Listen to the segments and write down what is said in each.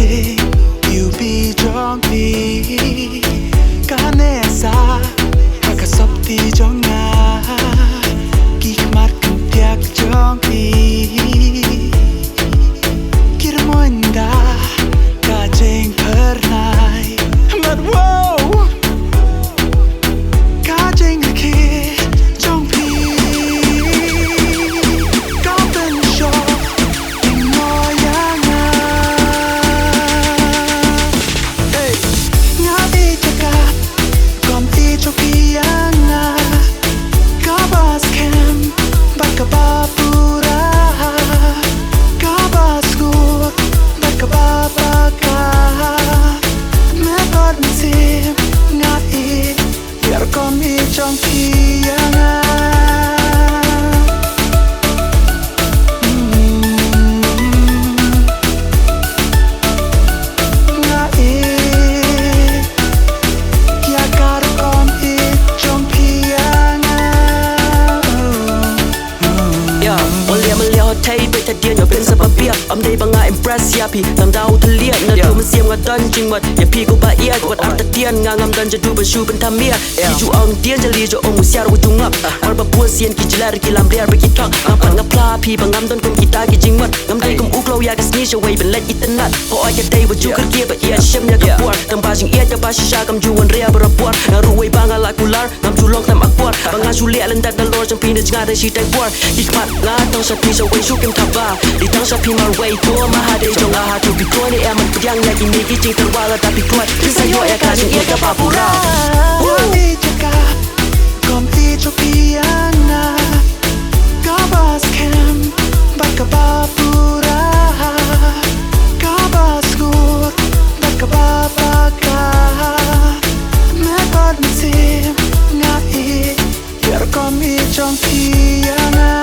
chinh yêu bi trong đi cả nè xa cả sắp đi trong ngã kí mắt cầm tiạc trong đi kí môi đã cả chinh per này but wow cả chinh khi trong đi có tên show ngồi ya ngã hey ngã đi chaka còn đi cho kia ngã cả bas kem bắt cả ba pura cả bas gut bắt cả ba baka mẹ con sim ngã đi biar con đi trong kia ngã thật điên ở bên sập bia âm đây bằng ngại impress ya pi làm đau thân liệt nơi tu mình xiêm ngặt đơn chinh mật ya pi của bà ia của art tiên ngang ngầm đơn cho tu bên shu bên tham mía khi chú ông tiên cho li cho ông musia rồi tung ngập ở bà bua xiên khi chỉ khi làm rare break it talk ngắm ngập pla pi bằng ngắm đơn cùng kita khi chinh mật ngắm đây cùng uklo ya cái sneeze away bên let internet ho ai cái đây với chú cái kia và ia shem ya cái buat tầm ba chinh ia cho ba shisha cầm chú anh ria bờ buat ngã ruồi ba ngã lại kular ngắm chú long tam akbuat bằng ngã chú lẹ lên đặt đàn lor trong pin để ngã đây chỉ tay buat đi mặt ngã tông sa pi so way chú kem thap ba di tang sa pi my way to ma ha de jong ha to be going em man yang ya ki mi ki ching tan wala tapi kuat sa yo ya ka jing ia ka papura đi chaka còn đi cho kia ngã cả bas kem bắt cả ba pura cả bas gut bắt cả ba baka mẹ con sim ngã đi biar con đi trong kia ngã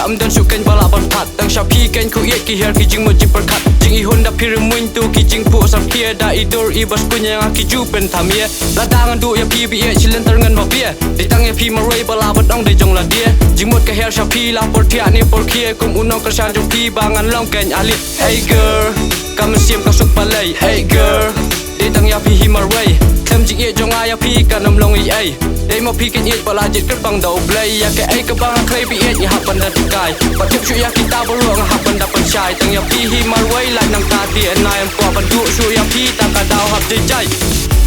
âm đơn số kênh bala bật phạt đang sau khi kênh khu yết kỳ her khi chừng một chip bật khát chừng y hôn đập phi rừng muin tu khi chừng phụ sắp kia đã idol y bas punya khi chu pen thamia là đang du ya phi bị chỉ lên ngân vào bia để tăng ya phi mà ray bala bật ong để jong là dia chừng một cái her sau khi là por thia ni por kia cùng unong cái san trong phi ba ngàn long kênh ali hey girl cầm xiêm các súc balay hey girl để tăng ya phi mà ray thêm chừng yết trong ai ya phi cả nằm long y ai để mà phi cái yết bala dịch cất bằng đầu play ya cái ai cái bang khai bị yết như hạt bần đất cài và tiếp chuyện ya kita baru ang hạt bần đất bần chai tăng ya phi hi mà ray lại nang ta tiền này em qua bần du su ya phi ta cả đào hạt dây chay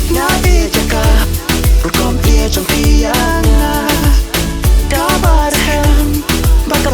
ngã đi chaka rồi còn kia trong kia ngã cả ba em bắt cả